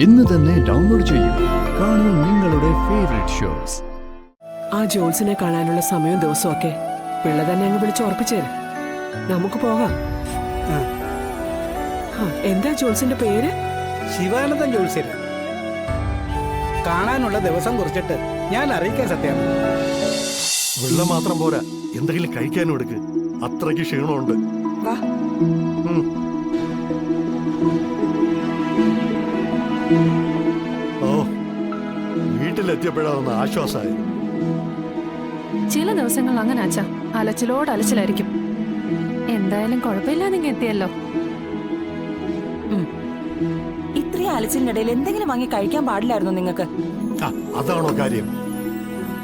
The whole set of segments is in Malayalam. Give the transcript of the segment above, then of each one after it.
ഇന്ന് തന്നെ ഡൗൺലോഡ് ചെയ്യൂ. കാണൂ നിങ്ങളുടെ ഫേവറേറ്റ് ഷോസ്. ആ ജോൾസിനെ കാണാനുള്ള സമയവും ദിവസവും ഒക്കെ പിള്ള തന്നെ അങ്ങ് വിളിച്ച് ഉറപ്പിച്ചേര്. നമുക്ക് പോകാം. എന്താ ജോൾസിന്റെ പേര്? ശിവാനന്ദൻ ജോത്സ്യൻ. കാണാനുള്ള ദിവസം കുറിച്ചിട്ട് ഞാൻ അറിയിക്കാൻ സത്യം. വെള്ളം മാത്രം പോരാ, എന്തെങ്കിലും കഴിക്കാനും എടുക്ക്. അത്രയ്ക്ക് ക്ഷീണമുണ്ട്. വാ. ഓ, വീട്ടിലെത്തിയപ്പോഴാണ് ആശ്വാസമായി. ചില ദിവസങ്ങൾ അങ്ങനെ അച്ഛാ, അലച്ചിലോട് അലച്ചിലായിരിക്കും. എന്തായാലും കുഴപ്പമില്ല, നിങ്ങൾ എത്തിയല്ലോ. ഇത്രയും അലച്ചിലിനിടയിൽ എന്തെങ്കിലും വാങ്ങി കഴിക്കാൻ പാടില്ലായിരുന്നു നിങ്ങൾക്ക്? അതാണോ കാര്യം?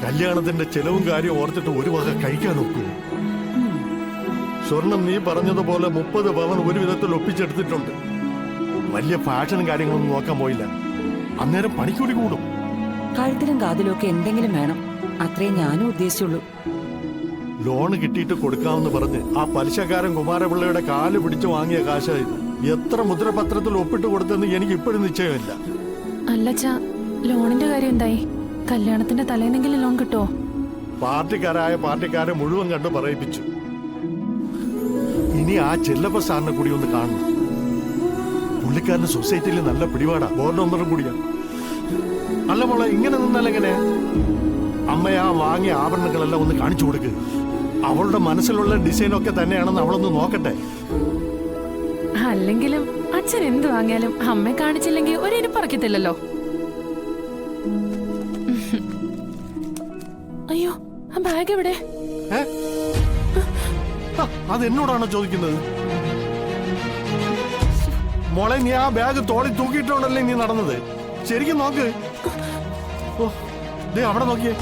കല്യാണത്തിന്റെ ചെലവും കാര്യവും ഓർത്തിട്ട് ഒരു വക കഴിക്കാൻ നോക്കൂ. സ്വർണം നീ പറഞ്ഞതുപോലെ 30 പവൻ ഒരു വിധത്തിൽ ഒപ്പിച്ചെടുത്തിട്ടുണ്ട്. വലിയ ഫാഷനും കാര്യങ്ങളൊന്നും നോക്കാൻ പോയില്ല. അന്നേരം പണിക്കൂലി കൂടും. കഴുത്തിലും കാതിലും ഒക്കെ എന്തെങ്കിലും വേണം, അത്രേ ഞാനും ഉദ്ദേശിച്ചുള്ളൂ. ലോണ് കിട്ടിയിട്ട് കൊടുക്കാമെന്ന് പറഞ്ഞ് ആ പലിശക്കാരൻ കുമാരപിള്ളയുടെ കാല് പിടിച്ചു വാങ്ങിയ കാശായത്. എത്ര മുദ്രപത്രത്തിൽ ഒപ്പിട്ട് കൊടുത്തെന്ന് എനിക്ക് ഇപ്പോഴും നിശ്ചയമില്ല. അല്ലച്ചാ, ലോണിന്റെ കാര്യം എന്തായി? കല്യാണത്തിന്റെ തലേന്നെങ്കിലും ലോൺ കിട്ടുമോ? പാർട്ടിക്കാരെ മുഴുവൻ കണ്ട് പറയിപ്പിച്ചു. ഇനി ആ ചെല്ലപ്പ സാറിനെ കൂടി ഒന്ന് കാണണം. പുള്ളിക്കാരന് സൊസൈറ്റിയിൽ നല്ല പിടിപാടാ, ബോർഡ് മെമ്പറും കൂടിയാ. അല്ല മോളെ, ഇങ്ങനെ നിന്നാലെങ്ങനെ? അമ്മയാ വാങ്ങിയ ആഭരണങ്ങളെല്ലാം ഒന്ന് കാണിച്ചു കൊടുക്ക്. അവളുടെ മനസ്സിലുള്ള ഡിസൈനൊക്കെ തന്നെയാണെന്ന് അവളൊന്ന് നോക്കട്ടെ. അല്ലെങ്കിലും അച്ഛൻ എന്ത് വാങ്ങിയാലും അമ്മയെ കാണിച്ചില്ലെങ്കിൽ ഒരിനി പറക്കത്തില്ലല്ലോ. അയ്യോ, ആ ബാഗ് എവിടെ? അതെന്നോടാണോ ചോദിക്കുന്നത്? മോളെ, നീ ആ ബാഗ് തോളി തൂക്കിയിട്ടുണ്ടല്ലേ നീ നടന്നത്? ശരിക്കും നോക്ക്. ഓ, ദേ അവിടെ നോക്കിയേ.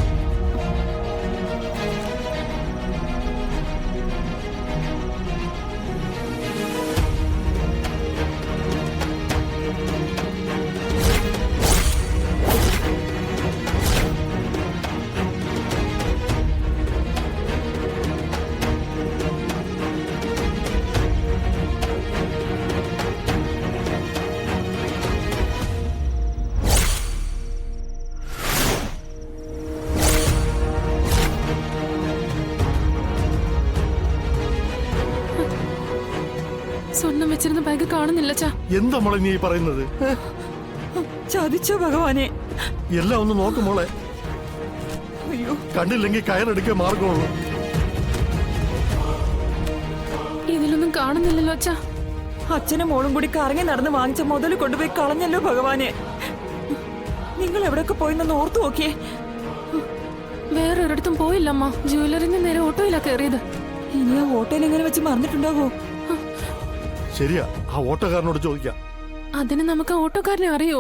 സ്വർണം വെച്ചിരുന്ന ബാഗ് കാണുന്നില്ല ചാ. എന്താ മോളെ നീ പറയുന്നത്? ചതിച്ചോ ഭഗവാനെ. എല്ലാം ഒന്ന് നോക്ക് മോളെ. അയ്യോ, കണ്ടില്ലെങ്കിൽ കയറെടുക്കാൻ മാർഗമുള്ളൂ. ഇതിലൊന്നും കാണുന്നില്ലല്ലോ അച്ഛാ. അച്ഛനും മോളും കൂടി കറങ്ങി നടന്ന് വാങ്ങിച്ച മുതൽ കൊണ്ടുപോയി കളഞ്ഞല്ലോ ഭഗവാനെ. നിങ്ങൾ എവിടെയൊക്കെ പോയിന്നൊന്ന് ഓർത്തു നോക്കിയേ. വേറൊരിടത്തും പോയില്ലമ്മ. ജ്വല്ലറിന്ന് നേരെ ഓട്ടോയിലാ കയറിയത്. ഇനി ആ ഓട്ടോയിൽ എങ്ങനെ വെച്ച് മറന്നിട്ടുണ്ടാവോ? ശരിയാ, ആ ഓട്ടോക്കാരനോട് ചോദിക്കാം. അതിന് നമുക്ക് ഓട്ടോക്കാരനെ അറിയോ?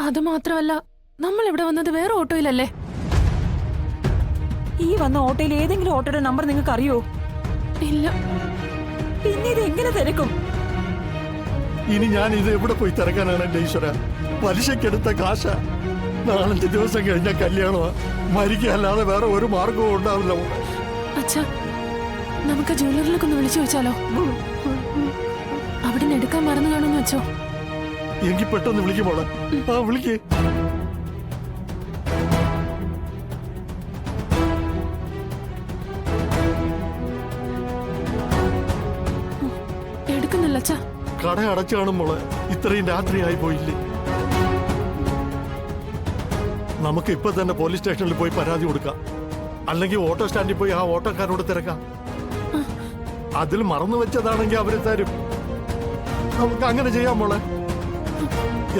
അത് മാത്രമല്ല, നമ്മൾ ഇവിടെ വന്നത് വേറെ ഓട്ടോയിലല്ലേ? ഈ വന്ന ഓട്ടോയിൽ ഏതെങ്കിലും ഓട്ടോയുടെ നമ്പർ നിങ്ങൾക്ക് അറിയോ? ഇല്ല. പിന്നെ ഇത് എങ്ങനെ തിരക്കും? ഇനി ഞാൻ ഇത് എവിടെ പോയി തിരക്കാനാണ് എന്റെ ഈശ്വര? പലിശക്കെടുത്ത കാശ. 4-5 ദിവസം കഴിഞ്ഞ കല്യാണമാ. മരിക്കല്ലാതെ വേറെ ഒരു മാർഗവും ഉണ്ടാവില്ല. അച്ഛാ, നമുക്ക് ജ്വല്ലറിലൊക്കെ ഒന്ന് വിളിച്ചു വെച്ചാലോ? അവിടെ നിന്ന് എടുക്കാൻ മറന്നു കാണുമെന്ന് വെച്ചോ. എങ്കിൽ പെട്ടെന്ന് വിളിക്കുമ്പോളെ. ആ, വിളിക്കേ. എടുക്കുന്നില്ല അച്ഛാ. കട അടച്ചു കാണുമ്പോളെ. ഇത്രയും രാത്രിയായി പോയില്ലേ? നമുക്ക് ഇപ്പൊ തന്നെ പോലീസ് സ്റ്റേഷനിൽ പോയി പരാതി കൊടുക്കാം. അല്ലെങ്കിൽ ഓട്ടോ സ്റ്റാൻഡിൽ പോയി ആ ഓട്ടോക്കാരോട് തിരക്കാം. അതിൽ മറന്നു വെച്ചതാണെങ്കിൽ അവര് തരും. നമുക്ക് അങ്ങനെ ചെയ്യാൻ മോളെ.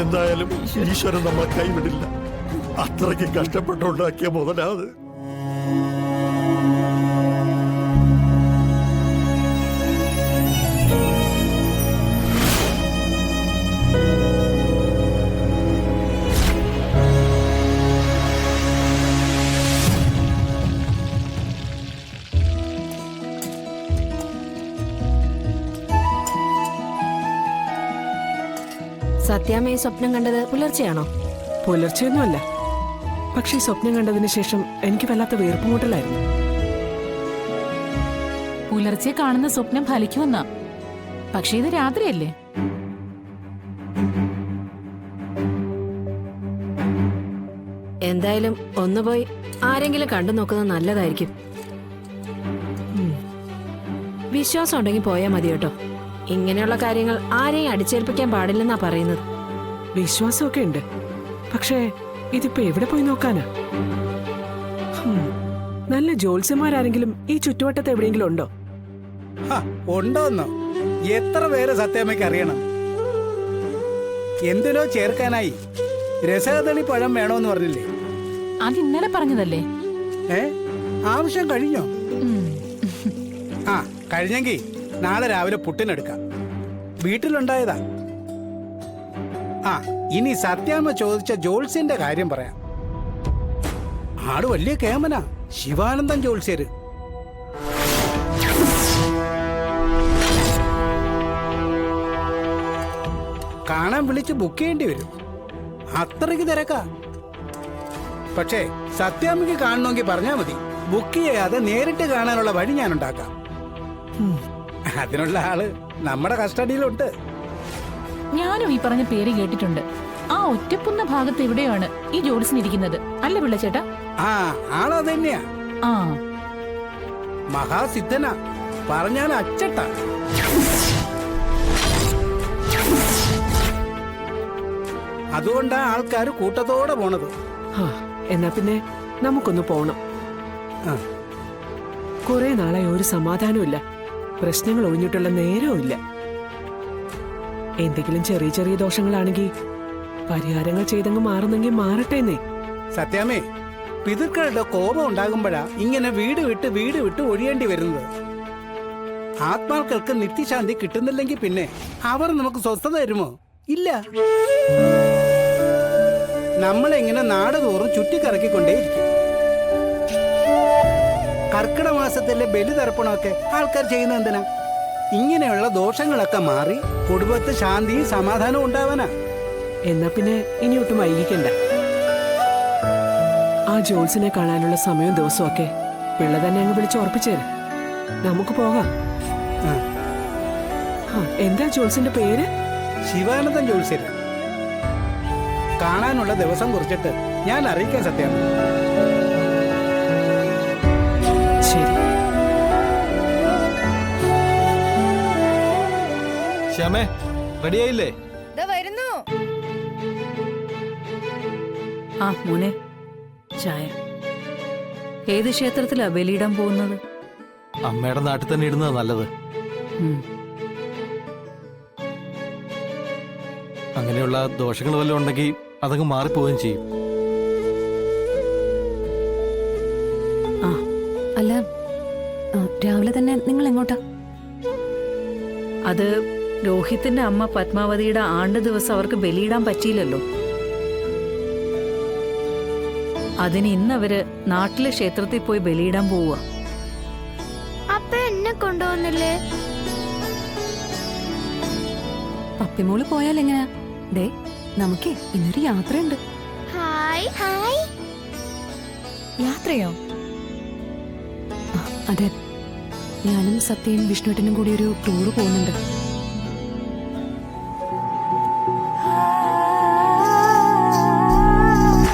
എന്തായാലും ഈശ്വരൻ നമ്മളെ കൈവിടില്ല. അത്രയ്ക്ക് കഷ്ടപ്പെട്ടുണ്ടാക്കിയ മുതലാത്. സത്യാമ്മയെ സ്വപ്നം കണ്ടത് പുലർച്ചെയാണോ? പുലർച്ചെയൊന്നുമല്ല. പക്ഷേ സ്വപ്നം കണ്ടതിന് ശേഷം എനിക്ക് വല്ലാത്ത വീർപ്പുമുട്ടലായിരുന്നു. പുലർച്ചെ കാണുന്ന സ്വപ്നം ഫലിക്കുമെന്നാ. പക്ഷേ ഇത് രാത്രിയല്ലേ? എന്തായാലും ഒന്ന് പോയി ആരെങ്കിലും കണ്ടു നോക്കുന്നത് നല്ലതായിരിക്കും. വിശ്വാസം ഉണ്ടെങ്കിൽ പോയാൽ മതി കേട്ടോ. ഇങ്ങനെയുള്ള കാര്യങ്ങൾ ആരെയും അടിച്ചേൽപ്പിക്കാൻ പാടില്ലെന്നാ പറയുന്നത്. വിശ്വാസമൊക്കെ ഉണ്ട്, പക്ഷേ ഇതിപ്പോ എവിടെ പോയി നോക്കാനാ? നല്ല ജ്യോത്സ്യന്മാരാരെങ്കിലും ഈ ചുറ്റുവട്ടത്ത് എവിടെയെങ്കിലും ഉണ്ടോ? ഉണ്ടോന്നോ? എത്ര പേര് സത്യാമ്മയ്ക്ക് അറിയണം? എന്തിനോ ചേർക്കാനായി രസകദളി പഴം വേണോന്ന് പറഞ്ഞില്ലേ? അത് ഇന്നലെ പറഞ്ഞതല്ലേ? ആവശ്യം കഴിഞ്ഞോ? ഉം. ആ, കഴിഞ്ഞെങ്കിൽ നാളെ രാവിലെ പുട്ടിനെടുക്കാം. വീട്ടിലുണ്ടായതാ. ആ, ഇനി സത്യാമ്മ ചോദിച്ച ജോത്സ്യന്റെ കാര്യം പറയാം. ആള് വലിയ കേമനാ, ശിവാനന്ദൻ ജോത്സ്യര്. കാണാൻ വിളിച്ച് ബുക്ക് ചെയ്യേണ്ടി വരും, അത്രയ്ക്ക് തിരക്കാ. പക്ഷേ സത്യാമ്മയ്ക്ക് കാണണമെങ്കിൽ പറഞ്ഞാൽ മതി, ബുക്ക് ചെയ്യാതെ നേരിട്ട് കാണാനുള്ള വഴി ഞാൻ ഉണ്ടാക്കാം. അതിനുള്ള ആള് നമ്മുടെ കസ്റ്റഡിയിലുണ്ട്. ഞാനും ഈ പറഞ്ഞ പേര് കേട്ടിട്ടുണ്ട്. ആ ഒറ്റപ്പുന്ന ഭാഗത്ത് എവിടെയാണ് ഈ ജോഡിസിനിരിക്കുന്നത് അല്ലേ പിള്ളച്ചേട്ടാ? ആ, ആളത് തന്നെയാ. ആ, മഹാസിദ്ധനാ, പറഞ്ഞാൽ അച്ചട്ട. അതുകൊണ്ടാ ആൾക്കാർ കൂട്ടത്തോടെ പോണത്. എന്നാ പിന്നെ നമുക്കൊന്ന് പോണം. ആ. കുറെ നാളായി ഒരു സമാധാനവും ഇല്ല, പ്രശ്നങ്ങൾ ഒഴിഞ്ഞിട്ടുള്ള നേരവും ഇല്ല. എന്തെങ്കിലും ചെറിയ ചെറിയ ദോഷങ്ങളാണെങ്കിൽ പരിഹാരങ്ങൾ ചെയ്തങ്ങ് മാറുന്നെങ്കിൽ മാറട്ടേന്നേ. സത്യാമേ, പിതൃക്കളുടെ കോപം ഉണ്ടാകുമ്പോഴാ ഇങ്ങനെ വീട് വിട്ട് ഒഴിയേണ്ടി വരുന്നത്. ആത്മാക്കൾക്ക് നിത്യശാന്തി കിട്ടുന്നില്ലെങ്കിൽ പിന്നെ അവർ നമുക്ക് സ്വസ്ഥത തരുമോ? ഇല്ല. നമ്മളെങ്ങനെ നാട് തോറും ചുറ്റിക്കറക്കിക്കൊണ്ടേയിരിക്കും. കർക്കിടക മാസത്തിലെ ബലിതർപ്പണമൊക്കെ ആൾക്കാർ ചെയ്യുന്നത് എന്തിനാ? ഇങ്ങനെയുള്ള ദോഷങ്ങളൊക്കെ മാറി കുടുംബത്ത് ശാന്തിയും സമാധാനവും ഉണ്ടാവാനാ. എന്നാ പിന്നെ ഇനി ഒട്ടും വൈകിക്കണ്ട. ആ ജോൾസിനെ കാണാനുള്ള സമയവും ദിവസവും ഒക്കെ പിള്ള തന്നെ അങ്ങ് വിളിച്ച് ഉറപ്പിച്ചേര്. നമുക്ക് പോകാം. എന്താ ജോൾസിന്റെ പേര്? ശിവാനന്ദൻ ജോത്സ്യര്. കാണാനുള്ള ദിവസം കുറിച്ചിട്ട് ഞാൻ അറിയിക്കാൻ സത്യാണ്. ശരി. ശ്യാമേ, റെഡിയായില്ലേ? വരുന്നു. ആ മോനെ, ചായ. ഏത് ക്ഷേത്രത്തിലാ ബലിയിടാൻ പോകുന്നത്? അമ്മയുടെ നാട്ടിൽ തന്നെ ഇടുന്നതാ നല്ലത്. അങ്ങനെയുള്ള ദോഷങ്ങൾ വല്ലതും ഉണ്ടെങ്കിൽ അതങ്ങ് മാറിപ്പോവുകയും ചെയ്യും. അല്ല, രാവിലെ തന്നെ നിങ്ങൾ എങ്ങോട്ടാ? അത് രോഹിത്തിന്റെ അമ്മ പത്മാവതിയുടെ ആണ്ട് ദിവസം അവർക്ക് ബലിയിടാൻ പറ്റിയില്ലല്ലോ. അതിന് ഇന്നവര് നാട്ടിലെ ക്ഷേത്രത്തിൽ പോയി ബലിയിടാൻ പോവുക. അപ്പ എന്നെ കൊണ്ടുപോകുന്നില്ലേ? പപ്പിമോള് പോയാൽ എങ്ങനെയാ? ദേ, നമുക്ക് ഇന്നൊരു യാത്രയുണ്ട്. യാത്രയോ? അതെ, ഞാനും സത്യയും വിഷ്ണുട്ടനും കൂടി ഒരു ടൂറ് പോകുന്നുണ്ട്.